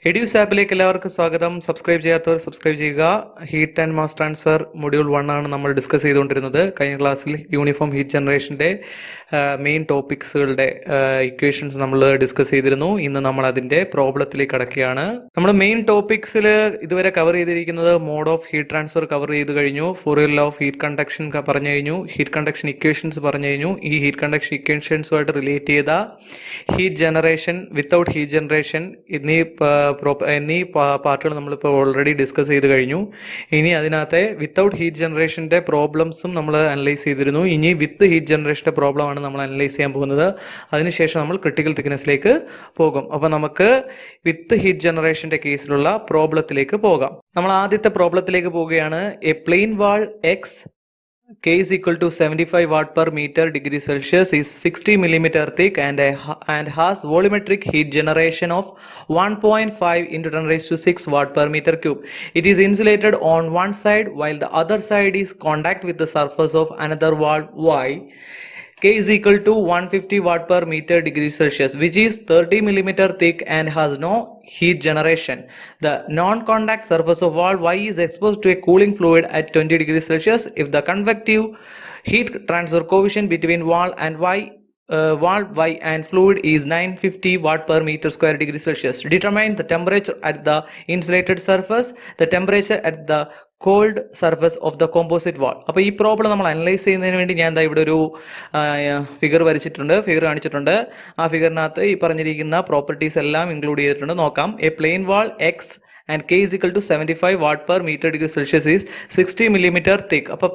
എഡ്യൂസ് ആപ്പിലേക്ക് എല്ലാവർക്കും സ്വാഗതം. സബ്സ്ക്രൈബ് ചെയ്യാത്തവർ സബ്സ്ക്രൈബ് ചെയ്യുക. Heat and mass transfer module 1 ആണ് നമ്മൾ ഡിസ്കസ് ചെയ്തുകൊണ്ടിരുന്നത്. കഴിഞ്ഞ ക്ലാസ്സിൽ യൂണിഫോം ഹീറ്റ് ജനറേഷൻ്റെ മെയിൻ ടോപ്പിക്സുകളുടെ ഇക്വേഷൻസ് നമ്മൾ ഡിസ്കസ് ചെയ്തിരുന്നു. ഇന്ന് നമ്മൾ അതിൻ്റെ പ്രോബ്ലത്തിലേക്ക് കടക്കുകയാണ്. നമ്മൾ മെയിൻ ടോപ്പിക്സിൽ ഇതുവരെ കവർ ചെയ്തിരിക്കുന്നത് mode of heat transfer cover ചെയ്ത് കഴിഞ്ഞു, Fourier law of heat conduction പറഞ്ഞു കഴിഞ്ഞു, ഹീറ്റ് കണ്ടക്ഷൻ ഇക്വേഷൻസ് പറഞ്ഞു കഴിഞ്ഞു. ഈ ഹീറ്റ് കണ്ടക്ഷൻ ഇക്വേഷൻസുമായിട്ട് റിലേറ്റ് ചെയ്ത heat generation, without heat generation എന്നീ പാർട്ടുകൾ നമ്മളിപ്പോൾ ഓൾറെഡി ഡിസ്കസ് ചെയ്ത് കഴിഞ്ഞു. ഇനി അതിനകത്തെ വിത്തൗട്ട് ഹീറ്റ് ജനറേഷൻ്റെ പ്രോബ്ലംസും നമ്മൾ അനലൈസ് ചെയ്തിരുന്നു. ഇനി വിത്ത് ഹീറ്റ് ജനറേഷൻ്റെ പ്രോബ്ലമാണ് നമ്മൾ അനലൈസ് ചെയ്യാൻ പോകുന്നത്. അതിനുശേഷം നമ്മൾ ക്രിട്ടിക്കൽ തിക്നെസ്സിലേക്ക് പോകും. അപ്പോൾ നമുക്ക് വിത്ത് ഹീറ്റ് ജനറേഷൻ്റെ കേസിലുള്ള പ്രോബ്ലത്തിലേക്ക് പോകാം. നമ്മൾ ആദ്യത്തെ പ്രോബ്ലത്തിലേക്ക് പോവുകയാണ്. A plane wall X K is equal to 75 watt per meter degree Celsius is 60 millimeter thick and has volumetric heat generation of 1.5 into 10 raised to 6 watt per meter cube. It is insulated on one side while the other side is contact with the surface of another wall Y. K is equal to 150 watt per meter degree Celsius, which is 30 millimeter thick and has no heat generation. The non-contact surface of wall Y is exposed to a cooling fluid at 20 degrees Celsius. If the convective heat transfer coefficient between wall Y and fluid is 950 watt per meter square degree Celsius. Determine the temperature at the insulated surface, the temperature at the cold surface of the composite wall. അപ്പോൾ ഈ problem നമ്മൾ analyse ചെയ്യുന്നതിന് വേണ്ടി ഞാൻ ഇവിടെ ഒരു figure കാണിച്ചിട്ടുണ്ട്. ആ ഫിഗറിനകത്ത് ഈ പറഞ്ഞിരിക്കുന്ന പ്രോപ്പർട്ടീസ് എല്ലാം ഇൻക്ലൂഡ് ചെയ്തിട്ടുണ്ട്. നോക്കാം. A plane wall X and K is equal to 75 watt per meter degree Celsius is 60 millimeter thick. അപ്പോൾ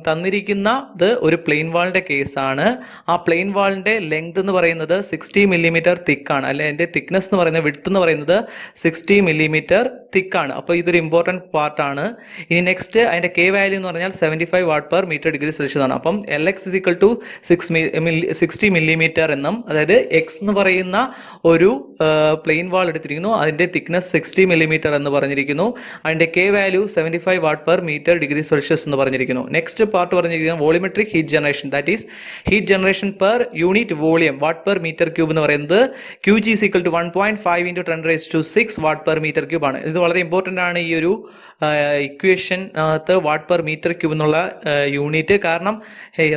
തന്നിരിക്കുന്നത് ഒരു പ്ലെയിൻ വാളിൻ്റെ കേസാണ്. ആ പ്ലെയിൻ വാളിൻ്റെ ലെങ്ത് എന്ന് പറയുന്നത് 60 millimeter തിക്ക് ആണ്, അല്ലെ അതിൻ്റെ തിക്നെസ് എന്ന് പറയുന്നത്, വിഡ്ത്ത് എന്ന് പറയുന്നത് 60 millimeter തിക്ക് ആണ്. അപ്പോൾ ഇതൊരു ഇമ്പോർട്ടൻറ്റ് പാർട്ടാണ്. ഇനി നെക്സ്റ്റ് അതിൻ്റെ K വാല്യൂ എന്ന് പറഞ്ഞാൽ 75 watt per meter degree Celsius ആണ്. അപ്പം LX is equal to 60 millimeter എന്നും, അതായത് എക്സ് എന്ന് പറയുന്ന ഒരു പ്ലെയിൻ വാൾ എടുത്തിരിക്കുന്നു, അതിൻ്റെ തിക്നെസ് 60 millimeter എന്ന് പറഞ്ഞിരിക്കുന്നു. അതിന്റെ K value 75 watt per metre degree Celsius എന്ന് പറഞ്ഞിരിക്കുന്നു. നെക്സ്റ്റ് പാർട്ട് പറഞ്ഞിരിക്കുന്നത് volumetric heat generation, that is heat generation per unit volume watt per metre cube എന്ന് പറയുന്നത് QG is equal to 1.5 into 10 raised to 6 watt per metre cube ആണ്. ഇത് വളരെ important ആണ് ഈ ഒരു equation watt per metre cube എന്നുള്ള unit. കാരണം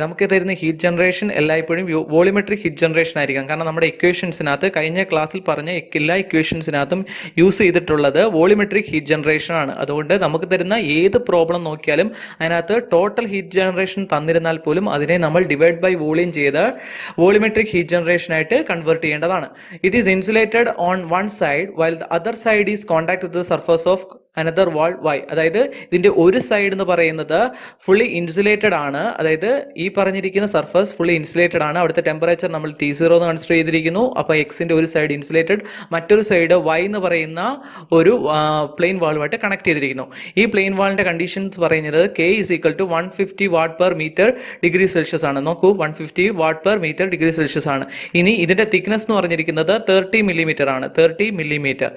നമുക്ക് തരുന്ന ഹീറ്റ് ജനറേഷൻ എല്ലായ്പ്പോഴും വോളിമെട്രിക് ഹീറ്റ് ജനറേഷൻ ആയിരിക്കാം. കാരണം നമ്മുടെ ഇക്വേഷൻസിനകത്ത് കഴിഞ്ഞ ക്ലാസ്സിൽ പറഞ്ഞ എല്ലാ ഇക്വേഷൻസിനകത്തും യൂസ് ചെയ്തിട്ടുള്ളത് വോളിമെട്രിക് ഹീറ്റ് ജനറേഷൻ ആണ്. അതുകൊണ്ട് നമുക്ക് തരുന്ന ഏത് പ്രോബ്ലം നോക്കിയാലും അതിനകത്ത് ടോട്ടൽ ഹീറ്റ് ജനറേഷൻ തന്നിരുന്നാൽ പോലും അതിനെ നമ്മൾ ഡിവൈഡ് ബൈ വോളിയം ചെയ്ത് വോളിമെട്രിക് ഹീറ്റ് ജനറേഷൻ ആയിട്ട് കൺവേർട്ട് ചെയ്യേണ്ടതാണ്. It is insulated on one side while the other side is contact with the surface of another wall Y. അതായത് ഇതിന്റെ ഒരു സൈഡ് എന്ന് പറയുന്നത് ഫുള്ളി ഇൻസുലേറ്റഡ് ആണ്, അതായത് ഈ പറഞ്ഞിരിക്കുന്ന സർഫസ് ഫുള്ളി ഇൻസുലേറ്റഡ് ആണ്. അവിടുത്തെ ടെമ്പറേച്ചർ നമ്മൾ T0 എന്ന് കൺസിഡർ ചെയ്തിരിക്കുന്നു. അപ്പോൾ എക്സിന്റെ ഒരു സൈഡ് ഇൻസുലേറ്റഡ്, മറ്റൊരു സൈഡ് Y എന്ന് പറയുന്ന ഒരു പ്ലെയിൻ വാളുമായിട്ട് കണക്ട് ചെയ്തിരിക്കുന്നു. ഈ പ്ലെയിൻ വാളിന്റെ കണ്ടീഷൻസ് പറയുന്നത് K is equal to 150 watt per metre degree Celsius ആണ്. നോക്കൂ, 150 watt per metre degree Celsius ആണ്. ഇനി ഇതിന്റെ തിക്നെസ് എന്ന് പറഞ്ഞിരിക്കുന്നത് 30 millimeter ആണ്, 30 millimeter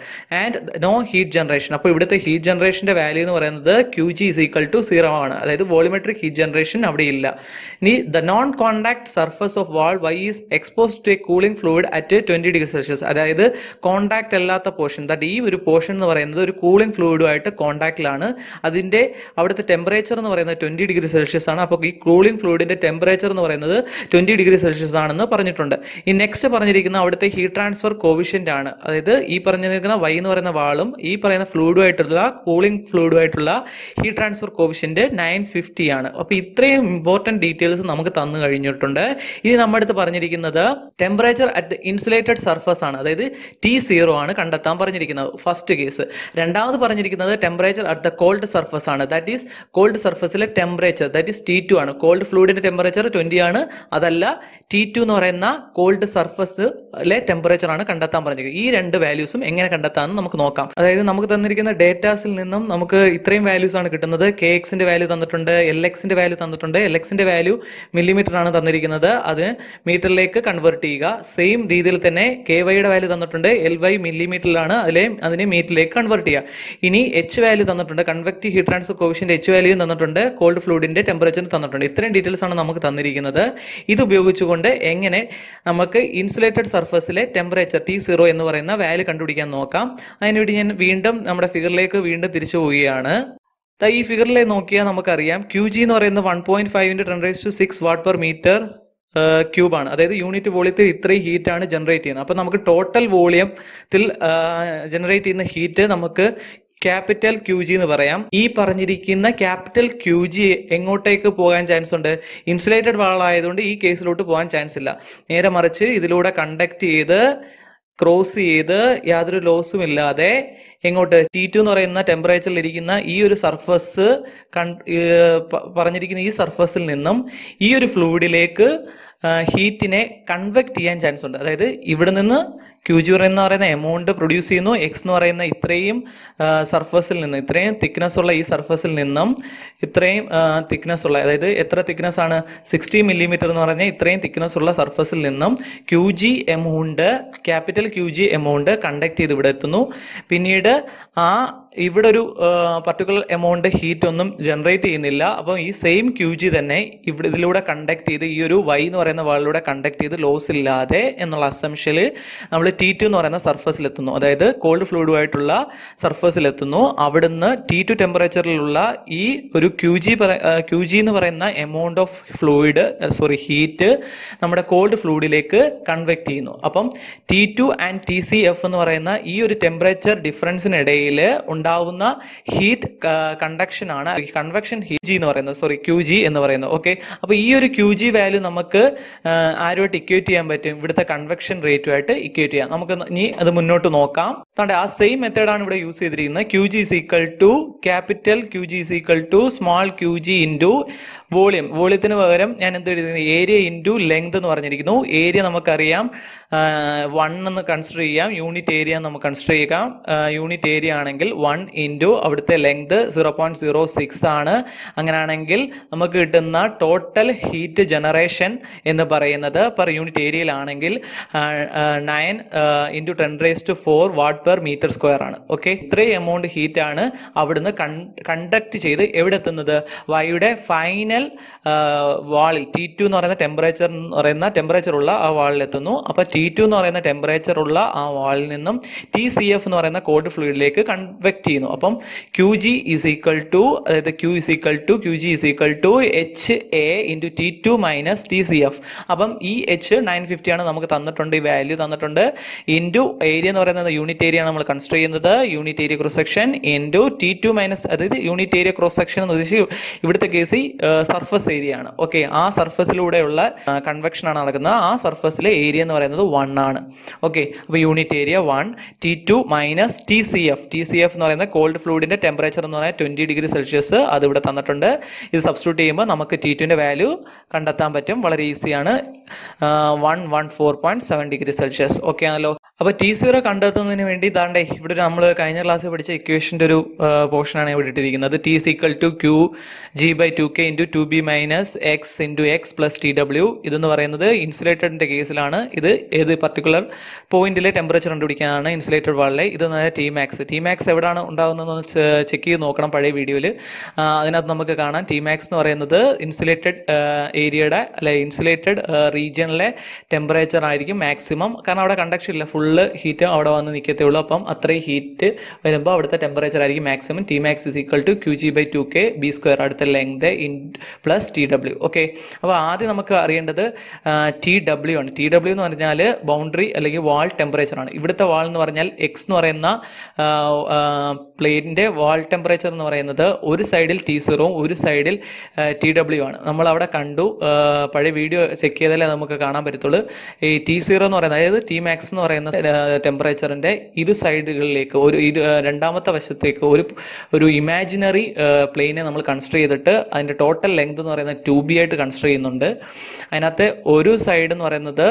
and no heat generation. അപ്പോൾ ഇവിടുത്തെ ഹീറ്റ് ജനറേഷന്റെ വാല്യൂ എന്ന് പറയുന്നത് QG is equal to 0 ആണ്, അതായത് വോളിമെട്രിക് ഹീറ്റ് ജനറേഷൻ അവിടെ ഇല്ല. ഇനി the non contact surface of wall Y is exposed to a cooling fluid at 20 degree Celsius. അതായത് കോണ്ടാക്ട് അല്ലാത്ത പോർഷൻ, ദാറ്റ് ഈ ഒരു പോർഷൻ എന്ന് പറയുന്നത് ഒരു കൂളിംഗ് ഫ്ലൂയിഡുമായിട്ട് കോണ്ടാക്റ്റിലാണ്. അതിന്റെ അവിടുത്തെ ടെമ്പറേച്ചർ എന്ന് പറയുന്നത് 20 ഡിഗ്രി സെൽഷ്യസ് ആണ്. അപ്പോൾ ഈ കൂളിംഗ് ഫ്ലൂയിഡിന്റെ ടെമ്പറേച്ചർ എന്ന് പറയുന്നത് 20 ഡിഗ്രി സെൽഷ്യസ് ആണെന്ന് പറഞ്ഞിട്ടുണ്ട്. ഈ നെക്സ്റ്റ് പറഞ്ഞിരിക്കുന്ന അവിടുത്തെ ഹീറ്റ് ട്രാൻസ്ഫർ കോവിഷ്യന്റ് ആണ്, അതായത് ഈ പറഞ്ഞിരിക്കുന്ന Y എന്ന് പറയുന്ന വാളും ഈ പറയുന്ന ഫ്ലൂയിഡുമായിട്ടുള്ള കൂളിംഗ് ഫ്ലൂയിഡുമായിട്ടുള്ള ഹീറ്റ് ട്രാൻസ്ഫർ കോവിഷ്യന്റ് 950 ആണ്. അപ്പോൾ ഇത്രയും ഇമ്പോർട്ടൻറ്റ് ഡീറ്റെയിൽസ് നമുക്ക് തന്നു കഴിഞ്ഞിട്ടുണ്ട്. ഇനി നമ്മുടെ അടുത്ത് പറഞ്ഞിരിക്കുന്നത് temperature at the insulated surface ആണ്, അതായത് T0 ആണ് കണ്ടെത്താൻ പറഞ്ഞിരിക്കുന്നത്, ഫസ്റ്റ് കേസ്. രണ്ടാമത് പറഞ്ഞിരിക്കുന്നത് temperature at the cold surface ആണ്, ദാറ്റ് ഈസ് കോൾഡ് സർഫസിലെ ടെമ്പറേച്ചർ, ദാറ്റ് ഈസ് T2 ആണ്. കോൾഡ് ഫ്ലൂയിഡിന്റെ ടെമ്പറേച്ചർ 20 ആണ്, അതല്ല T2 എന്ന് പറയുന്ന കോൾഡ് സർഫസിലെ ടെമ്പറേച്ചർ ആണ് കണ്ടെത്താൻ പറഞ്ഞിരിക്കുന്നത്. ഈ രണ്ട് വാല്യൂസും എങ്ങനെ കണ്ടെത്താമെന്ന് നമുക്ക് നോക്കാം. അതായത് നമുക്ക് തന്നിരിക്കുന്ന ഡേറ്റാസിൽ നിന്നും നമുക്ക് ഇത്രയും വാല്യൂസ് ആണ് കിട്ടുന്നത്. KXന്റെ വാല്യൂ തന്നിട്ടുണ്ട്, LXന്റെ വാല്യൂ തന്നിട്ടുണ്ട്. LXന്റെ വാല്യൂ മില്ലിമീറ്റർ ആണ് തന്നിരിക്കുന്നത്, അത് മീറ്ററിലേക്ക് കൺവേർട്ട് ചെയ്യുക. സെയിം രീതിയിൽ തന്നെ KYയുടെ വാല്യൂ തന്നിട്ടുണ്ട്, LY മില്ലിമീറ്ററിലാണ്, അതിനെ മീറ്ററിലേക്ക് കൺവേർട്ട് ചെയ്യുക. ഇനി എച്ച് വാല്യൂ തന്നിട്ടുണ്ട്, convective heat transfer coefficient H value തന്നിട്ടുണ്ട്, കോൾഡ് ഫ്ലൂയിഡിന്റെ ടെമ്പറേച്ചർ തന്നിട്ടുണ്ട്. ഇത്രയും ഡീറ്റെയിൽസ് ആണ് നമുക്ക് തന്നിരിക്കുന്നത്. ഇത് ഉപയോഗിച്ചുകൊണ്ട് എങ്ങനെ നമുക്ക് ഇൻസുലേറ്റഡ് സർഫസിലെ ടെമ്പറേച്ചർ T0 എന്ന് പറയുന്ന വാല്യൂ കണ്ടുപിടിക്കാൻ നോക്കാം. അതിനുവേണ്ടി ഞാൻ വീണ്ടും നമ്മുടെ ഫിഗറിലേക്ക് വീണ്ടും തിരിച്ചു പോവുകയാണ്. ഈ ഫിഗറിലെ നോക്കിയാൽ നമുക്കറിയാം QG എന്ന് പറയുന്നത് 1.5 × 10⁶ വാട്ട് പെർ മീറ്റർ ക്യൂബാണ്. അതായത് യൂണിറ്റ് വോളിയത്തിൽ ഇത്രയും ഹീറ്റ് ആണ് ജനറേറ്റ് ചെയ്യുന്നത്. അപ്പൊ നമുക്ക് ടോട്ടൽ വോളിയത്തിൽ ജനറേറ്റ് ചെയ്യുന്ന ഹീറ്റ് നമുക്ക് ക്യാപിറ്റൽ QG എന്ന് പറയാം. ഈ പറഞ്ഞിരിക്കുന്ന ക്യാപിറ്റൽ QG എങ്ങോട്ടേക്ക് പോകാൻ ചാൻസ് ഉണ്ട്? ഇൻസുലേറ്റഡ് വാൾ ആയതുകൊണ്ട് ഈ കേസിലോട്ട് പോകാൻ ചാൻസ് ഇല്ല. നേരെ മറിച്ച് ഇതിലൂടെ കണ്ടക്ട് ചെയ്ത് ക്രോസ് ചെയ്ത് യാതൊരു ലോസും ഇല്ലാതെ എങ്ങോട്ട് T2 എന്ന് പറയുന്ന ടെമ്പറേച്ചറിൽ ഇരിക്കുന്ന ഈ ഒരു സർഫസ് പറഞ്ഞിരിക്കുന്ന ഈ സർഫസിൽ നിന്നും ഈ ഒരു ഫ്ലൂയിഡിലേക്ക് ഹീറ്റിനെ കൺവെക്ട് ചെയ്യാൻ ചാൻസ് ഉണ്ട്. അതായത് ഇവിടെ നിന്ന് QG എന്ന് പറയുന്ന എമൗണ്ട് പ്രൊഡ്യൂസ് ചെയ്യുന്നു, എക്സ് എന്ന് പറയുന്ന ഇത്രയും സർഫസിൽ നിന്ന്, ഇത്രയും തിക്നെസ് ഉള്ള ഈ സർഫസിൽ നിന്നും ഇത്രയും തിക്നെസ് ഉള്ള, അതായത് എത്ര തിക്നെസ് ആണ് 60 മില്ലിമീറ്റർ എന്ന് പറഞ്ഞാൽ ഇത്രയും തിക്നെസ് ഉള്ള സർഫസിൽ നിന്നും QG amount, capital QG amount conduct ചെയ്ത് ഇവിടെ എത്തുന്നു. പിന്നീട് ഇവിടെ ഒരു പർട്ടിക്കുലർ എമൗണ്ട് ഹീറ്റ് ഒന്നും ജനറേറ്റ് ചെയ്യുന്നില്ല. അപ്പം ഈ സെയിം QG തന്നെ ഇതിലൂടെ കണ്ടക്ട് ചെയ്ത് ഈ ഒരു Y എന്ന് പറയുന്ന വാളിലൂടെ കണ്ടക്ട് ചെയ്ത് ലോസ് ഇല്ലാതെ എന്നുള്ള അസംഷനിൽ നമ്മൾ T2 എന്ന് പറയുന്ന സർഫസിലെത്തുന്നു. അതായത് കോൾഡ് ഫ്ലൂയിഡുമായിട്ടുള്ള സർഫസിലെത്തുന്നു. അവിടുന്ന് T2 ടെമ്പറേച്ചറിലുള്ള ഈ ഒരു QG എന്ന് പറയുന്ന എമൗണ്ട് ഓഫ് ഹീറ്റ് നമ്മുടെ കോൾഡ് ഫ്ലൂയിഡിലേക്ക് കൺവെക്ട് ചെയ്യുന്നു. അപ്പം T2 ആൻഡ് TCF എന്ന് പറയുന്ന ഈ ഒരു ടെമ്പറേച്ചർ ഡിഫറൻസിനിടയിൽ ഉണ്ടാവുന്ന ഹീറ്റ് കണ്ടക്ഷൻ ആണ് കൺവെക്ഷൻ ഹീറ്റ് എന്ന് പറയുന്നത്, QG എന്ന് പറയുന്നത്. ഓക്കെ, അപ്പൊ ഈ ഒരു QG വാല്യൂ നമുക്ക് ആരുമായിട്ട് ഇക്വേറ്റ് ചെയ്യാൻ പറ്റും? ഇവിടുത്തെ കൺവെക്ഷൻ റേറ്റുമായിട്ട് ഇക്വേറ്റ് ചെയ്യാം. നമുക്ക് ഇനി അത് മുന്നോട്ട് നോക്കാം. ആ സെയിം മെത്തേഡാണ് ഇവിടെ യൂസ് ചെയ്തിരിക്കുന്നത്. QG capital QG small QG into volume. വോളിയത്തിന് പകരം ഞാൻ എന്ത് എഴുതുന്നത്? ഏരിയ ഇൻറ്റു ലെങ്ത് എന്ന് പറഞ്ഞിരിക്കുന്നു. ഏരിയ നമുക്കറിയാം 1 എന്ന് കൺസിഡർ ചെയ്യാം. യൂണിറ്റ് ഏരിയ നമുക്ക് കൺസിഡർ ചെയ്യാം. യൂണിറ്റ് ഏരിയ ആണെങ്കിൽ 1 ഇൻറ്റു അവിടുത്തെ ലെങ്ത് 0.06 ആണ്. അങ്ങനെയാണെങ്കിൽ നമുക്ക് കിട്ടുന്ന ടോട്ടൽ ഹീറ്റ് ജനറേഷൻ എന്ന് പറയുന്നത് പെർ യൂണിറ്റ് ഏരിയയിലാണെങ്കിൽ 9 into 10⁴ watt per metre square ആണ്. ഓക്കെ, ഇത്രയും എമൗണ്ട് ഹീറ്റ് ആണ് അവിടുന്ന് കണ്ടക്ട് ചെയ്ത് എവിടെ എത്തുന്നത്? വൈയുടെ ഫൈനൽ വാളിൽ T2 എന്ന് പറയുന്ന ടെമ്പറേച്ചർ ഉള്ള ആ വാളിൽ എത്തുന്നു. അപ്പൊ T2 എന്ന് പറയുന്ന ടെമ്പറേച്ചർ ഉള്ള ആ വാളിൽ നിന്നും TCF എന്ന് പറയുന്ന കോൾഡ് ഫ്ലൂയിഡിലേക്ക് കൺവെക്ട് ചെയ്യുന്നു. അപ്പം QG is equal to, അതായത് QG is equal to HA into T2 minus TCF. അപ്പം ഈ H 950 ആണ് നമുക്ക് തന്നിട്ടുണ്ട്, ഈ വാല്യൂ തന്നിട്ടുണ്ട്. ഇൻറ്റു ഏരിയ എന്ന് പറയുന്നത് യൂണിറ്റ് ഏരിയ ആണ് നമ്മൾ കൺസിഡർ ചെയ്യുന്നത്. Unit area cross section into T2 minus, അതായത് യൂണിറ്റ് ഏരിയ ക്രോസ് സെക്ഷൻ എന്ന് ഉദ്ദേശിച്ച് ഇവിടുത്തെ കേസ് സർഫസ് ഏരിയ ആണ്. ഓക്കെ, ആ സർഫസിലൂടെയുള്ള കൺവെക്ഷൻ ആണ് നടക്കുന്നത്. ആ സർഫസിലെ ഏരിയ എന്ന് പറയുന്നത് 1 ആണ്. ഓക്കെ, അപ്പോൾ unit area 1, T2 minus TCF എന്ന് പറയുന്ന കോൾഡ് ഫ്ലൂയിഡിന്റെ ടെമ്പറേച്ചർ എന്ന് പറഞ്ഞാൽ 20°C. അത് ഇവിടെ തന്നിട്ടുണ്ട്. ഇത് സബ്സ്റ്റിറ്റ്യൂട്ട് ചെയ്യുമ്പോൾ നമുക്ക് T2ന്റെ വാല്യൂ കണ്ടെത്താൻ പറ്റും. വളരെ ഈസിയാണ്. 114.7°C. ഓക്കെ ആണല്ലോ. അപ്പോൾ T0 കണ്ടെത്തുന്നതിന് വേണ്ടി ഇതാണ്ടേ ഇവിടെ നമ്മൾ കഴിഞ്ഞ ക്ലാസ്സിൽ പഠിച്ച ഇക്വേഷന്റെ ഒരു പോർഷനാണ് ഇവിടെ ഇട്ടിരിക്കുന്നത്. T is equal to QG/2K into 2B minus X into X plus TW. ഇതെന്ന് പറയുന്നത് ഇൻസുലേറ്റഡിന്റെ കേസിലാണ്. ഇത് ഏത് പർട്ടിക്കുലർ പോയിന്റിലെ ടെമ്പറേച്ചർ കണ്ടുപിടിക്കാനാണ് ഇൻസുലേറ്റഡ് വാളിലെ. ഇത് Tmax എവിടെയാണ് ഉണ്ടാകുന്നതെന്ന് ചെക്ക് ചെയ്ത് നോക്കണം പഴയ വീഡിയോയിൽ. അതിനകത്ത് നമുക്ക് കാണാം Tmax എന്ന് പറയുന്നത് ഇൻസുലേറ്റഡ് ഏരിയയുടെ ഇൻസുലേറ്റഡ് റീജിയനിലെ ടെമ്പറേച്ചർ ആയിരിക്കും മാക്സിമം. കാരണം അവിടെ കണ്ടക്ഷൻ ഇല്ല, ഫുള്ള് ഹീറ്റ് അവിടെ വന്ന് നിൽക്കത്തേ ഉള്ളൂ. അപ്പം അത്രയും ഹീറ്റ് വരുമ്പോൾ അവിടുത്തെ ടെമ്പറേച്ചർ ആയിരിക്കും maximum. Tmax is equal to QG/2K B², അടുത്ത ലെങ്ത് പ്ലസ് TW. ഓക്കെ, അപ്പോൾ ആദ്യം നമുക്ക് അറിയേണ്ടത് TW ആണ്. TW എന്ന് പറഞ്ഞാൽ ബൗണ്ടറി അല്ലെങ്കിൽ വാൾ ടെമ്പറേച്ചർ ആണ്. ഇവിടുത്തെ വാൾ എന്ന് പറഞ്ഞാൽ X എന്ന് പറയുന്ന പ്ലേറ്റിന്റെ വാൾ ടെമ്പറേച്ചർ എന്ന് പറയുന്നത് ഒരു സൈഡിൽ T0 ഒരു സൈഡിൽ TW ആണ്. നമ്മൾ അവിടെ കണ്ടു, പഴയ വീഡിയോ ചെക്ക് ചെയ്താലേ നമുക്ക് കാണാൻ പറ്റത്തുള്ളൂ. ഈ T0 എന്ന് പറയുന്നത്, അതായത് Tmax എന്ന് പറയുന്ന ടെമ്പറേച്ചറിന്റെ ഇരു സൈഡുകളിലേക്ക് രണ്ടാമത്തെ വശത്തേക്ക് ഒരു ഇമാജിനറി പ്ലെയിനെ നമ്മൾ കൺസിഡർ ചെയ്തിട്ട് അതിന്റെ ടോട്ടൽ ലെങ്ത് എന്ന് പറയുന്നത് 2B ആയിട്ട് കൺസിഡർ ചെയ്യുന്നുണ്ട്. അതിനകത്ത് ഒരു സൈഡ് എന്ന് പറയുന്നത്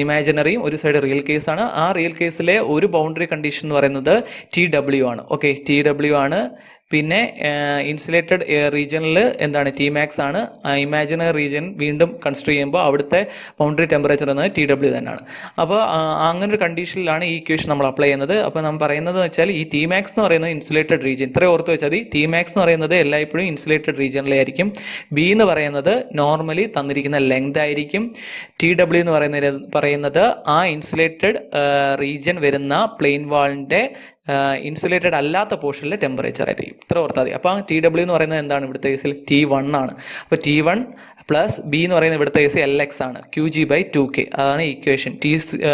ഇമാജിനറിയും ഒരു സൈഡ് റിയൽ കേസ് ആണ്. ആ റിയൽ കേസിലെ ഒരു ബൗണ്ടറി കണ്ടീഷൻ എന്ന് പറയുന്നത് TW ആണ്. ഓക്കെ, TW ആണ്. പിന്നെ ഇൻസുലേറ്റഡ് റീജിയനിൽ എന്താണ് ടി മാക്സ് ആണ്. ഇമാജിനറി റീജിയൻ വീണ്ടും കൺസിഡർ ചെയ്യുമ്പോൾ അവിടുത്തെ ബൗണ്ടറി ടെമ്പറേച്ചർ എന്നത് ടി ഡബ്ല്യു തന്നെയാണ്. അപ്പോൾ അങ്ങനൊരു കണ്ടീഷനിലാണ് ഈ ഇക്വേഷൻ നമ്മൾ അപ്ലൈ ചെയ്യുന്നത്. അപ്പോൾ നമ്മൾ പറയുന്നത് വെച്ചാൽ ഈ ടി മാക്സ് എന്ന് പറയുന്നത് ഇൻസുലേറ്റഡ് റീജിയൻ, ഇത്രയും ഓർത്ത് വെച്ചാൽ മതി. ടി മാക്സ് എന്ന് പറയുന്നത് എല്ലായ്പ്പോഴും ഇൻസുലേറ്റഡ് റീജിയനിലായിരിക്കും. ബി എന്ന് പറയുന്നത് നോർമലി തന്നിരിക്കുന്ന ലെങ്ത് ആയിരിക്കും. ടി ഡബ്ല്യു എന്ന് പറയുന്നത് ആ ഇൻസുലേറ്റഡ് റീജിയൻ വരുന്ന പ്ലെയിൻ വാളിൻ്റെ ഇൻസുലേറ്റഡ് അല്ലാത്ത പോർഷനിലെ ടെമ്പറേച്ചർ ആയിരിക്കും. ഇത്ര ഓർത്താൽ മതി. അപ്പോൾ ടി ഡബ്ല്യു എന്ന് പറയുന്നത് എന്താണ് ഇവിടുത്തെ കേസിൽ T1 ആണ്. അപ്പോൾ T1 പ്ലസ് ബി എന്ന് പറയുന്നത് ഇവിടുത്തെ കേസ് LX ആണ്, QG/2K. അതാണ് ഇക്വേഷൻ. ടി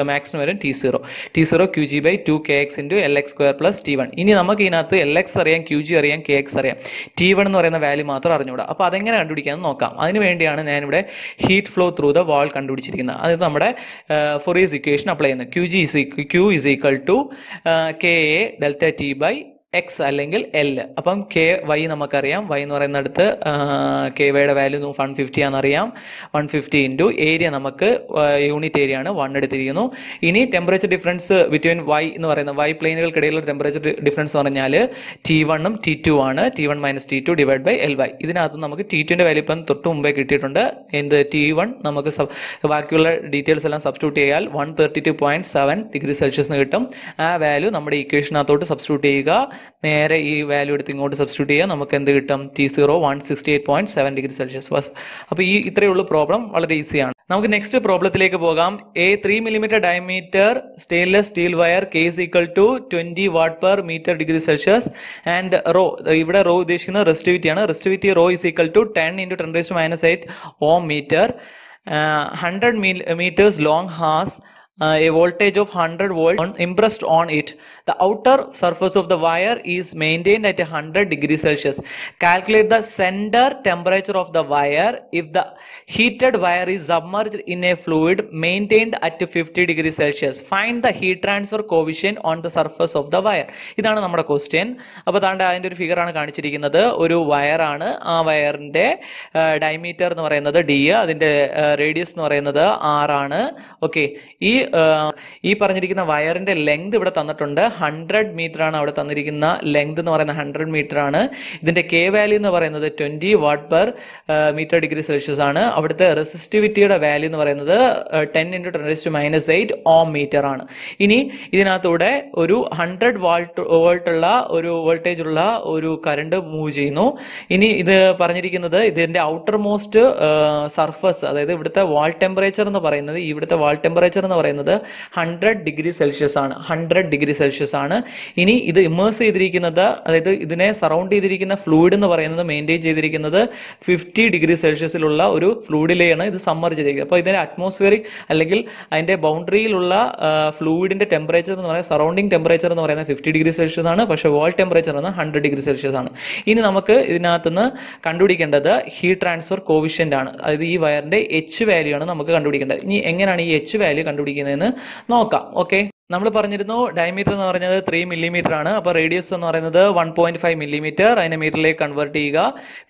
മാക്സിന് വരും T0 QG/2KX × LX² + T1. ഇനി നമുക്ക് ഇതിനകത്ത് LX അറിയാം, QG അറിയാം, KX അറിയാം. T1 എന്ന് പറയുന്ന വാല്യൂ മാത്രം അറിഞ്ഞുകൂടാ. അപ്പോൾ അതെങ്ങനെ കണ്ടുപിടിക്കാമെന്ന് നോക്കാം. അതിന് വേണ്ടിയാണ് ഞാനിവിടെ heat flow through the wall കണ്ടുപിടിച്ചിരിക്കുന്നത്. അത് നമ്മുടെ ഫോറിയർ ഇക്വേഷൻ അപ്ലൈ ചെയ്യുന്നത്. Q = KA ∆T/X അല്ലെങ്കിൽ L. അപ്പം KY നമുക്കറിയാം. Y എന്ന് പറയുന്നിടത്ത് KYയുടെ വാല്യൂ 150 ആണെന്നറിയാം. 150 × ഏരിയ നമുക്ക് യൂണിറ്റ് ഏരിയ ആണ് 1 എടുത്തിരിക്കുന്നു. ഇനി ടെമ്പറേച്ചർ ഡിഫറൻസ് ബിറ്റ്വീൻ Y എന്ന് പറയുന്ന Y പ്ലെയിനുകൾക്കിടയിലുള്ള ടെമ്പറേച്ചർ ഡിഫറൻസ് എന്ന് പറഞ്ഞാൽ T1 ഉം T2 ആണ്. T1 - T2 / LY. ഇതിനകത്ത് നമുക്ക് T2ൻ്റെ വാല്യൂ ഇപ്പം തൊട്ട് മുമ്പേ കിട്ടിയിട്ടുണ്ട്. എന്ത് T1 നമുക്ക് ബാക്കിയുള്ള ഡീറ്റെയിൽസ് എല്ലാം സബ്സ്റ്റിറ്റ്യൂട്ട് ചെയ്യാൽ 132.7 ഡിഗ്രി സെൽഷ്യസ് എന്ന് കിട്ടും. ആ വാല്യൂ നമ്മുടെ ഇക്വേഷനകത്തോട്ട് സബ്സ്റ്റിറ്റ്യൂട്ട് ചെയ്യുക. നേരെ ഈ വാല്യൂ എടുത്ത് ഇങ്ങോട്ട് സബ്സ്റ്റിറ്റ്യൂട്ട് ചെയ്യുക. നമുക്ക് എന്ത് കിട്ടും? T0 168.7 degree Celsius. അപ്പോൾ ഈ ഇത്രയേ ഉള്ളൂ പ്രോബ്ലം. വളരെ ഈസിയാണ്. നമുക്ക് നെക്സ്റ്റ് പ്രോബ്ലത്തിലേക്ക് പോകാം. A 3 mm diameter stainless steel wire K = 20 W/m degree Celsius and rho. ഇവിടെ റോ ഉദ്ദേശിക്കുന്നത് റെസിസ്റ്റിവിറ്റി ആണ്. Resistivity rho = 10 × 10⁻⁸ ohm meter. 100 meters long has a voltage of 100 volt impressed on it. The outer surface of the wire is maintained at 100 degrees Celsius. Calculate the center temperature of the wire if the heated wire is submerged in a fluid maintained at 50 degrees Celsius. Find the heat transfer coefficient on the surface of the wire. ഇതാണ് നമ്മുടെ question. അപ്പോൾ താണ്ട് അതിൻ്റെ ഒരു ഫിഗറാണ് കാണിച്ചിരിക്കുന്നത്. ഒരു വയറാണ്. ആ വയറിൻ്റെ ഡയമീറ്റർ എന്ന് പറയുന്നത് D, അതിൻ്റെ റേഡിയസ് എന്ന് പറയുന്നത് R ആണ്. ഓക്കെ, ഈ പറഞ്ഞിരിക്കുന്ന വയറിന്റെ ലെങ്ത് ഇവിടെ തന്നിട്ടുണ്ട്. 100 മീറ്റർ ആണ് അവിടെ തന്നിരിക്കുന്ന ലെങ്ത് എന്ന് പറയുന്നത് 100 മീറ്റർ ആണ്. ഇതിന്റെ K വാല്യൂ എന്ന് പറയുന്നത് 20 W/m ഡിഗ്രി സെൽഷ്യസ് ആണ്. അവിടുത്തെ റെസിസ്റ്റിവിറ്റിയുടെ വാല്യൂ എന്ന് പറയുന്നത് 10 × 10⁻⁸ ohm meter ആണ്. ഇനി ഇതിനകത്തൂടെ ഒരു 100 വോൾട്ടുള്ള ഒരു വോൾട്ടേജ് ഉള്ള ഒരു കറണ്ട് മൂവ് ചെയ്യുന്നു. ഇനി ഇത് പറഞ്ഞിരിക്കുന്നത് ഇതിന്റെ ഔട്ടർ മോസ്റ്റ് സർഫസ്, അതായത് ഇവിടുത്തെ വാൾ ടെമ്പറേച്ചർ എന്ന് പറയുന്നത് 100 ഡിഗ്രി സെൽഷ്യസ് ആണ്. 100 ഡിഗ്രി സെൽഷ്യസ് ആണ്. ഇനി ഇത് ഇമേഴ്സ് ചെയ്തിരിക്കുന്നത്, അതായത് ഇതിനെ സറൗണ്ട് ചെയ്തിരിക്കുന്ന ഫ്ലൂയിഡ് എന്ന് പറയുന്നത് മെയിൻറ്റെയിൻ ചെയ്തിരിക്കുന്നത് 50 ഡിഗ്രി സെൽഷ്യസിലുള്ള ഒരു ഫ്ലൂയിഡിലെയാണ് ഇത് സമ്മർജ് ചെയ്തിരിക്കുന്നത്. അപ്പോൾ ഇതിന്റെ അറ്റ്മോസ്ഫിയറിക് അല്ലെങ്കിൽ അതിന്റെ ബൗണ്ടറിയിലുള്ള ഫ്ലൂയിഡിന്റെ ടെമ്പറേച്ചർ എന്ന് പറയുന്നത്, സറൗണ്ടിങ് ടെമ്പറേച്ചർ എന്ന് പറയുന്നത് 50 ഡിഗ്രി സെൽഷ്യസ് ആണ്. പക്ഷേ വാൾ ടെമ്പറേച്ചർ എന്ന് 100 ഡിഗ്രി സെൽഷ്യസ് ആണ്. ഇനി നമുക്ക് ഇതിനകത്തുനിന്ന് കണ്ടുപിടിക്കേണ്ടത് ഹീറ്റ് ട്രാൻസ്ഫർ കോവിഷ്യന്റ് ആണ്. അതായത് ഈ വയറിന്റെ H വാല്യൂ ആണ് നമുക്ക് കണ്ടുപിടിക്കേണ്ടത്. ഇനി എങ്ങനെയാണ് ഈ H വാല്യൂ കണ്ടുപിടിക്കുന്നതെന്ന് നോക്കാം. ഓക്കെ, നമ്മൾ പറഞ്ഞിരുന്നു ഡയമീറ്റർ എന്ന് പറഞ്ഞത് 3 മില്ലിമീറ്റർ ആണ്. അപ്പോൾ റേഡിയസ് എന്ന് പറയുന്നത് 1.5 മില്ലിമീറ്റർ. അതിനെ മീറ്ററിലേക്ക് കൺവേർട്ട് ചെയ്യുക.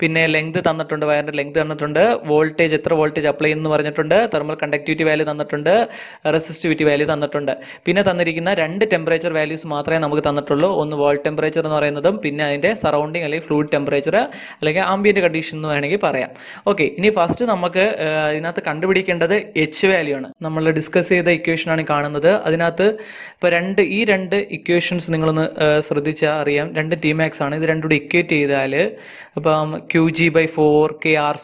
പിന്നെ ലെങ്ത് തന്നിട്ടുണ്ട്, വയറിന്റെ ലെങ്ത് തന്നിട്ടുണ്ട്. വോൾട്ടേജ്, എത്ര വോൾട്ടേജ് അപ്ലൈ എന്ന് പറഞ്ഞിട്ടുണ്ട്. തെർമൽ കണ്ടക്ടിവിറ്റി വാല്യൂ തന്നിട്ടുണ്ട്. റെസിസ്റ്റിവിറ്റി വാല്യൂ തന്നിട്ടുണ്ട്. പിന്നെ തന്നിരിക്കുന്ന 2 ടെമ്പറേച്ചർ വാല്യൂസ് മാത്രമേ നമുക്ക് തന്നിട്ടുള്ളൂ. ഒന്ന് വാൾ ടെമ്പറേച്ചർ എന്ന് പറയുന്നതും പിന്നെ അതിന്റെ സറൗണ്ടിങ് അല്ലെങ്കിൽ ഫ്ലൂയിഡ് ടെമ്പറേച്ചർ അല്ലെങ്കിൽ ആംബിയന്റ് കണ്ടീഷൻ എന്ന് വേണമെങ്കിൽ പറയാം. ഓക്കെ, ഇനി ഫസ്റ്റ് നമുക്ക് ഇതിനകത്ത് കണ്ടുപിടിക്കേണ്ടത് H വാല്യൂ ആണ്. നമ്മൾ ഡിസ്കസ് ചെയ്ത ഇക്വേഷൻ ആണ് കാണുന്നത്. അതിനകത്ത് ഇപ്പോൾ ഈ രണ്ട് ഇക്വേഷൻസ് നിങ്ങളൊന്ന് ശ്രദ്ധിച്ചാൽ അറിയാം. 2 Tmax ആണ്. ഇത് രണ്ടും കൂടി ഇക്വേറ്റ് ചെയ്താൽ അപ്പം QG/4KR²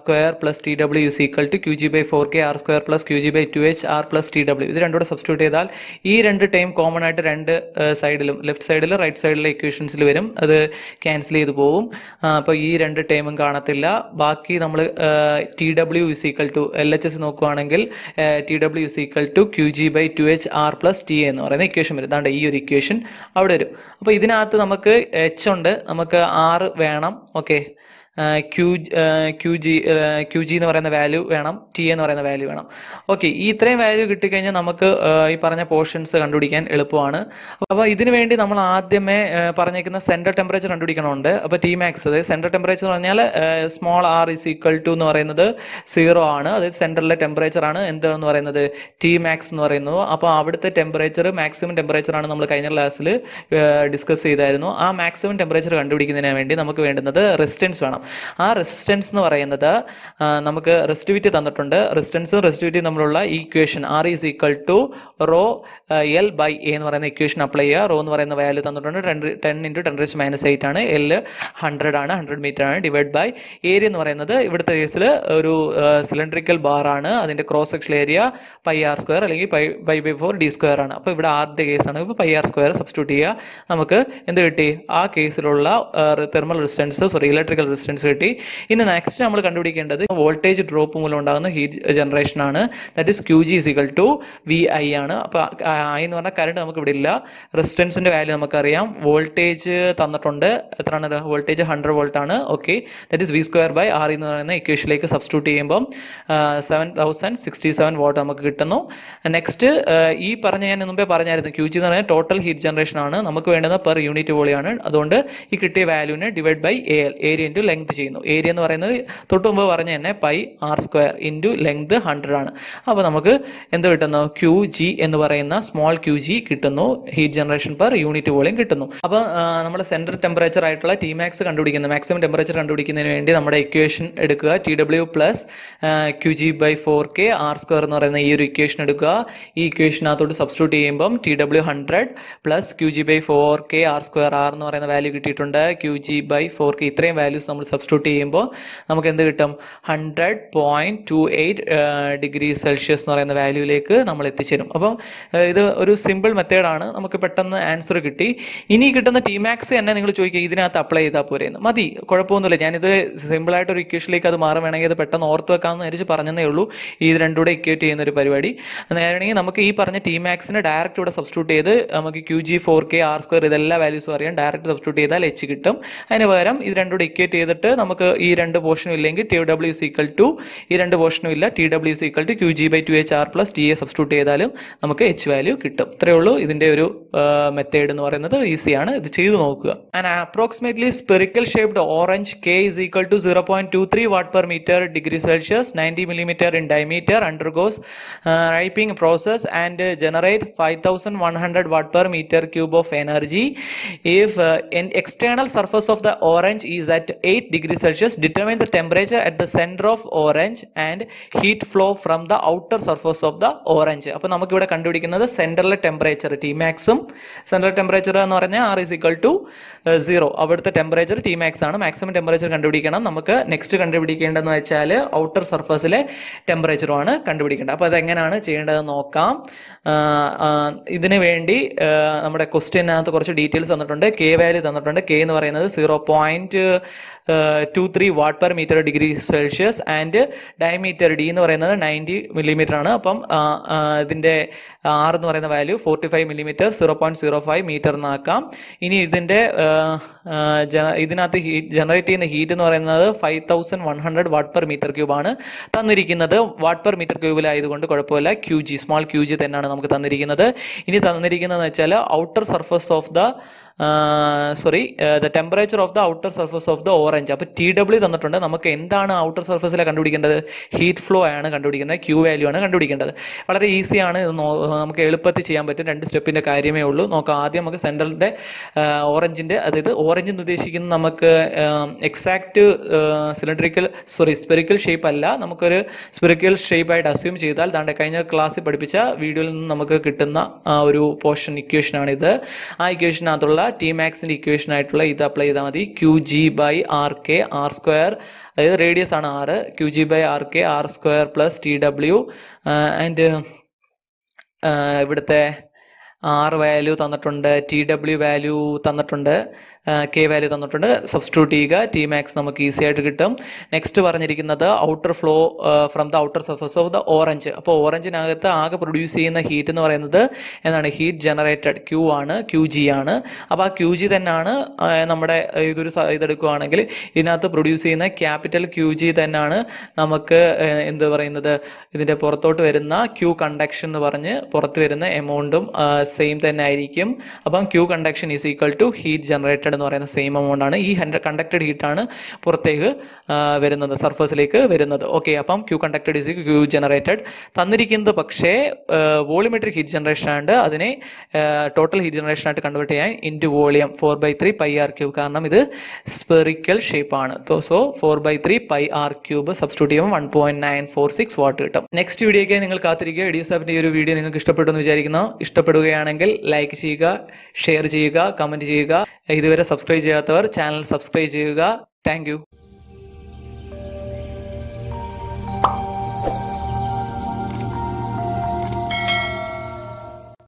+ TW = QG/4KR² + QG/2HR + TW. ഇത് രണ്ടും കൂടെ സബ്സ്റ്റിറ്റ്യൂട്ട് ചെയ്താൽ ഈ 2 ടൈം കോമൺ ആയിട്ട് 2 സൈഡിലും, ലെഫ്റ്റ് സൈഡിലും റൈറ്റ് സൈഡിലെ ഇക്വേഷൻസിൽ വരും. അത് ക്യാൻസൽ ചെയ്ത് പോവും. അപ്പോൾ ഈ 2 ടൈമും കാണത്തില്ല. ബാക്കി നമ്മൾ TW = LHS നോക്കുകയാണെങ്കിൽ TW = QG/2HR + TA എന്ന് പറയുന്ന ഇക്വേഷൻ വരും. അതാണ്ട് ഈ ഒരു ഇക്വേഷൻ അവിടെ വരും. അപ്പോൾ ഇതിനകത്ത് നമുക്ക് H ഉണ്ട്, നമുക്ക് R വേണം. ഓക്കെ, ക്യു ജി എന്ന് പറയുന്ന വാല്യൂ വേണം, ടി എന്ന് പറയുന്ന വാല്യൂ വേണം. ഓക്കെ, ഈ ഇത്രയും വാല്യൂ കിട്ടിക്കഴിഞ്ഞാൽ നമുക്ക് ഈ പറഞ്ഞ പോർഷൻസ് കണ്ടുപിടിക്കാൻ എളുപ്പമാണ്. അപ്പോൾ ഇതിനു വേണ്ടി നമ്മൾ ആദ്യമേ പറഞ്ഞേക്കുന്ന സെൻട്രൽ ടെമ്പറേച്ചർ കണ്ടുപിടിക്കണമുണ്ട്. അപ്പോൾ ടി മാക്സ്, അതായത് സെൻട്രൽ ടെമ്പറേച്ചർ എന്ന് പറഞ്ഞാൽ small R is equal to എന്ന് പറയുന്നത് 0 ആണ്. അതായത് സെൻട്രലിലെ ടെമ്പറേച്ചർ ആണ് എന്താണെന്ന് പറയുന്നത് ടി മാക്സ് എന്ന് പറയുന്നത്. അപ്പോൾ അവിടുത്തെ ടെമ്പറേച്ചർ മാക്സിമം ടെമ്പറേച്ചർ ആണ് നമ്മൾ കഴിഞ്ഞ ക്ലാസ്സിൽ ഡിസ്കസ് ചെയ്തായിരുന്നു. ആ മാക്സിമം ടെമ്പറേച്ചർ കണ്ടുപിടിക്കുന്നതിന് വേണ്ടി നമുക്ക് വേണ്ടുന്നത് റെസിസ്റ്റൻസ് വേണം. ആ റെസിസ്റ്റൻസ് എന്ന് പറയുന്നത് നമുക്ക് റെസിസ്റ്റിവിറ്റി തന്നിട്ടുണ്ട്. റെസിസ്റ്റൻസും റെസിസ്റ്റിവിറ്റിയും തമ്മിലുള്ള equation R is equal to rho L by A എന്ന് പറയുന്ന ഇക്വേഷൻ അപ്ലൈ ചെയ്യുക. റോ എന്ന് പറയുന്ന വാല്യൂ തന്നിട്ടുണ്ട് 10 × 10⁻⁸ ആണ്. എൽ 100 ആണ്, 100 മീറ്റർ ആണ്. ഡിവൈഡ് ബൈ ഏരിയ എന്ന് പറയുന്നത് ഇവിടുത്തെ കേസിൽ ഒരു സിലിണ്ടറിക്കൽ ബാർ ആണ്. അതിന്റെ ക്രോസ് സെക്ഷൻ ഏരിയ πr² അല്ലെങ്കിൽ π/4 d² ആണ്. അപ്പോൾ ഇവിടെ ആദ്യ കേസാണ്. ഇപ്പോൾ πr² സബ്സ്റ്റിറ്റ്യൂട്ട് ചെയ്യുക. നമുക്ക് എന്ത് കിട്ടി? ആ കേസിലുള്ള തെർമൽ റെസിസ്റ്റൻസ്, ഇലക്ട്രിക്കൽ റെസിസ്റ്റൻസ് കിട്ടി. ഇനി നെക്സ്റ്റ് നമ്മൾ കണ്ടുപിടിക്കേണ്ടത് വോൾട്ടേജ് ഡ്രോപ്പ് മൂലം ഉണ്ടാകുന്ന ഹീറ്റ് ജനറേഷൻ ആണ്. ദാറ്റ് ഈസ് QG = VI ആണ്. അപ്പോൾ I എന്ന് പറഞ്ഞാൽ കറണ്ട് നമുക്ക് ഇവിടെ ഇല്ല. റെസിസ്റ്റൻസിന്റെ വാല്യൂ നമുക്കറിയാം. വോൾട്ടേജ് തന്നിട്ടുണ്ട്. എത്രയാണ്? വോൾട്ടേജ് 100 വോൾട്ട് ആണ്. ഓക്കെ, ദാറ്റ് ഈസ് V²/R എന്ന് പറയുന്ന ഇക്വേഷനിലേക്ക് സബ്സ്റ്റിറ്റ്യൂട്ട് ചെയ്യുമ്പോൾ 7067 വാട്ട് നമുക്ക് കിട്ടുന്നു. നെക്സ്റ്റ് ഈ പറഞ്ഞ ഞാൻ മുമ്പേ പറഞ്ഞായിരുന്നു, QG എന്ന് പറഞ്ഞാൽ ടോട്ടൽ ഹീറ്റ് ജനറേഷൻ ആണ്. നമുക്ക് വേണ്ടത് പെർ യൂണിറ്റ് വോളിയാണ്. അതുകൊണ്ട് ഈ കിട്ടിയ വാല്യൂവിനെ divide by AL, area into length ചെയ്യുന്നു. ഏരിയ എന്ന് പറയുന്നത് തൊട്ട് മുമ്പ് പറഞ്ഞ തന്നെ πr² ഇൻറ്റു ലെങ്ത് 100 ആണ്. അപ്പോൾ നമുക്ക് എന്ത് കിട്ടുന്നു? QG എന്ന് പറയുന്ന സ്മോൾ QG കിട്ടുന്നു. Heat generation per unit volume കിട്ടുന്നു. അപ്പോൾ നമ്മുടെ സെൻട്രൽ ടെമ്പറേച്ചർ ആയിട്ടുള്ള ടി മാക്സ് കണ്ടുപിടിക്കുന്നത്, മാക്സിമം ടെമ്പറേച്ചർ കണ്ടുപിടിക്കുന്നതിന് വേണ്ടി നമ്മുടെ ഇക്വേഷൻ എടുക്കുക. TW പ്ലസ് QG/4K R² എന്ന് പറയുന്ന ഈ ഒരു ഇക്വേഷൻ എടുക്കുക. ഈ ഇക്വേഷനകത്തോട്ട് സബ്സ്റ്റിറ്റ്യൂട്ട് ചെയ്യുമ്പം TW 100 plus QG/4K R² R എന്ന് പറയുന്ന വാല്യൂ കിട്ടിയിട്ടുണ്ട്. QG/4K ഇത്രയും വാല്യൂസ് നമ്മൾ സബ്സ്റ്റിറ്റ്യൂട്ട് ചെയ്യുമ്പോൾ നമുക്ക് എന്ത് കിട്ടും? 100.28 ഡിഗ്രി സെൽഷ്യസ് എന്ന് പറയുന്ന വാല്യൂയിലേക്ക് നമ്മൾ എത്തിച്ചേരും. അപ്പം ഇത് ഒരു സിമ്പിൾ മെത്തേഡാണ്. നമുക്ക് പെട്ടെന്ന് ആൻസർ കിട്ടി. ഇനി കിട്ടുന്ന ടി മാക്സ് തന്നെ നിങ്ങൾ ചോദിക്കുക ഇതിനകത്ത് അപ്ലൈ ചെയ്താൽ പോരെയെന്ന്. മതി, കുഴപ്പമൊന്നുമില്ല. ഞാനിത് സിമ്പിളായിട്ട് ഒരു ഇക്വേഷനിലേക്ക് അത് മാറുകയാണെങ്കിൽ അത് പെട്ടെന്ന് ഓർത്ത് വെക്കാമെന്ന് വിചാരിച്ച് പറഞ്ഞതേ ഉള്ളൂ. ഇത് രണ്ടും കൂടെ ഇക്വേറ്റ് ചെയ്യുന്ന ഒരു പരിപാടി. നേരണെങ്കിൽ നമുക്ക് ഈ പറഞ്ഞ ടി മാക്സിന് ഡയറക്റ്റ് ഇവിടെ സബ്സ്റ്റിറ്റ്യൂട്ട് ചെയ്ത് നമുക്ക് QG/4K R² ഇതെല്ലാ വാല്യൂസും അറിയാം. ഡയറക്റ്റ് സബ്സ്റ്റിറ്റ്യൂട്ട് ചെയ്താൽ H കിട്ടും. അതിന് പകരം ഇത് രണ്ടും കൂടെ ഇക്വേറ്റ് ചെയ്തിട്ട് നമുക്ക് ഈ രണ്ട് പോർഷനും ഇല്ലെങ്കിൽ TW ഈ രണ്ട് പോർഷനും ഇല്ല, TW QG/2HR plus TA substitute ചെയ്താലും നമുക്ക് H വാല്യൂ കിട്ടും. ഇത്രയേ ഉള്ളൂ ഇതിന്റെ ഒരു മെത്തേഡ് എന്ന് പറയുന്നത്. ഈസിയാണ്, ഇത് ചെയ്തു നോക്കുക. And approximately spherical shaped orange K = 0.23 watt per meter degree Celsius, 90 millimeter in diameter, undergoes ripening process and generate 5100 watt per meter cube of energy. If an external surface of the orange is at 8 degrees Celsius, determine the temperature at the center of orange and heat flow from the outer surface of the orange. അപ്പോൾ നമുക്ക് ഇവിടെ കണ്ടുപിടിക്കുന്നത് സെൻട്രലിലെ temperature T മാക്സും, central temperature എന്ന് പറഞ്ഞാൽ R = 0. അവിടുത്തെ temperature T max ആണ്. Maximum temperature കണ്ടുപിടിക്കണം. നമുക്ക് നെക്സ്റ്റ് കണ്ടുപിടിക്കേണ്ടതെന്ന് വെച്ചാൽ ഔട്ടർ സർഫസിലെ ടെമ്പറേച്ചറുമാണ് കണ്ടുപിടിക്കേണ്ടത്. അപ്പോൾ അതെങ്ങനെയാണ് ചെയ്യേണ്ടതെന്ന് നോക്കാം. ഇതിനു വേണ്ടി നമ്മുടെ ക്വസ്റ്റ്യനകത്ത് കുറച്ച് ഡീറ്റെയിൽസ് തന്നിട്ടുണ്ട്. K വാല്യൂ തന്നിട്ടുണ്ട്. K എന്ന് പറയുന്നത് 0.23 watt per metre degree Celsius and diameter D എന്ന് പറയുന്നത് 90 മില്ലിമീറ്റർ ആണ്. അപ്പം ഇതിന്റെ R എന്ന് പറയുന്ന വാല്യൂ 45 മില്ലിമീറ്റർ, 0.05 മീറ്റർ എന്നാക്കാം. ഇനി ഇതിന്റെ ഇതിനകത്ത് ജനറേറ്റ് ചെയ്യുന്ന ഹീറ്റ് എന്ന് പറയുന്നത് 5100 വാട്ട് പെർ മീറ്റർ ക്യൂബ് ആണ് തന്നിരിക്കുന്നത്. വാട്ട് പെർ മീറ്റർ ക്യൂബിലായതുകൊണ്ട് കുഴപ്പമില്ല. QG സ്മോൾ QG തന്നെയാണ് നമുക്ക് തന്നിരിക്കുന്നത്. ഇനി തന്നിരിക്കുന്നതെന്ന് വെച്ചാൽ outer surface of the the temperature of the outer surface of the orange. അപ്പോൾ TW തന്നിട്ടുണ്ട്. നമുക്ക് എന്താണ് ഔട്ടർ സർഫസിലെ കണ്ടുപിടിക്കേണ്ടത്? ഹീറ്റ് ഫ്ലോ ആണ് കണ്ടുപിടിക്കേണ്ടത്. Q വാല്യൂ ആണ് കണ്ടുപിടിക്കേണ്ടത്. വളരെ ഈസിയാണ്. ഇത് നമുക്ക് എളുപ്പത്തിൽ ചെയ്യാൻ പറ്റും. 2 സ്റ്റെപ്പിന്റെ കാര്യമേ ഉള്ളൂ. നോക്കാം. ആദ്യം നമുക്ക് സെൻട്രലിന്റെ ഓറഞ്ചിന്റെ, അതായത് ഓറഞ്ച് എന്ന് ഉദ്ദേശിക്കുന്നത് നമുക്ക് എക്സാക്ട് സ്പെറിക്കൽ ഷേപ്പ് അല്ല. നമുക്കൊരു സ്പെറിക്കൽ ഷേപ്പായിട്ട് അസ്യൂം ചെയ്താൽ കഴിഞ്ഞ ക്ലാസ്സിൽ പഠിപ്പിച്ച വീഡിയോയിൽ നിന്ന് നമുക്ക് കിട്ടുന്ന ഒരു പോർഷൻ ഇക്വേഷൻ ആണ് ഇത്. ആ ഇക്വേഷനകത്തുള്ള ടി മാക്സിന്റെ ഇക്വേഷൻ ആയിട്ടുള്ള ഇത് അപ്ലൈ ചെയ്താൽ മതി. QG/RK R², അതായത് റേഡിയസ് ആണ് R. QG/RK R² plus TW and ഇവിടുത്തെ ആർ വാല്യൂ തന്നിട്ടുണ്ട്, ടി ഡബ്ല്യു വാല്യൂ തന്നിട്ടുണ്ട്, കെ വാല്യൂ തന്നിട്ടുണ്ട്. സബ്സ്റ്റിറ്റ്യൂട്ട് ചെയ്യുക, ടി മാക്സ് നമുക്ക് ഈസി ആയിട്ട് കിട്ടും. നെക്സ്റ്റ് പറഞ്ഞിരിക്കുന്നത് outer flow from the outer surface of the orange. അപ്പോൾ ഓറഞ്ചിനകത്ത് ആകെ പ്രൊഡ്യൂസ് ചെയ്യുന്ന ഹീറ്റ് എന്ന് പറയുന്നത് എന്താണ്? ഹീറ്റ് ജനറേറ്റഡ് ക്യൂ ആണ്, ക്യൂ ജി ആണ്. അപ്പോൾ ആ ക്യൂ ജി തന്നെയാണ് നമ്മുടെ ഇതെടുക്കുകയാണെങ്കിൽ ഇതിനകത്ത് പ്രൊഡ്യൂസ് ചെയ്യുന്ന ക്യാപിറ്റൽ ക്യൂ ജി തന്നെയാണ് നമുക്ക് എന്ത് പറയുന്നത്, ഇതിൻ്റെ പുറത്തോട്ട് വരുന്ന ക്യൂ കണ്ടക്ഷൻ എന്ന് പറഞ്ഞ് പുറത്ത് വരുന്ന എമൗണ്ടും സെയിം തന്നെ ആയിരിക്കും. അപ്പം Q conduction is equal to heat generated എന്ന് പറയുന്ന സെയിം എമൗണ്ട് ആണ്. ഈ കണ്ടക്റ്റഡ് ഹീറ്റാണ് പുറത്തേക്ക് വരുന്നത്, സർഫസിലേക്ക് വരുന്നത്. ഓക്കെ, അപ്പം Q conducted is Q generated തന്നിരിക്കുന്നത്. പക്ഷേ വോളിമെട്രിക് ഹീറ്റ് ജനറേഷൻ ആണ്ട് അതിനെ ടോട്ടൽ ഹീറ്റ് ജനറേഷൻ ആയിട്ട് കൺവേർട്ട് ചെയ്യാൻ into volume 4/3 pi R cube. കാരണം ഇത് സ്പെറിക്കൽ ഷേപ്പ് ആണ്. So 4/3 pi R cube substitute ചെയ്യുമ്പോൾ 1.946 വാട്ട് കിട്ടും. നെക്സ്റ്റ് വീഡിയോയ്ക്ക് നിങ്ങൾ കാത്തിരിക്കുക. EDSAPന്റെ ഈ ഒരു വീഡിയോ നിങ്ങൾക്ക് ഇഷ്ടപ്പെട്ടു എന്ന് വിചാരിക്കുന്നു. ഇഷ്ടപ്പെടുകയാണെങ്കിൽ ലൈക്ക് ചെയ്യുക, ഷെയർ ചെയ്യുക, കമന്റ് ചെയ്യുക. ഇതുവരെ സബ്സ്ക്രൈബ് ചെയ്യാത്തവർ ചാനൽ സബ്സ്ക്രൈബ് ചെയ്യുക. Thank you.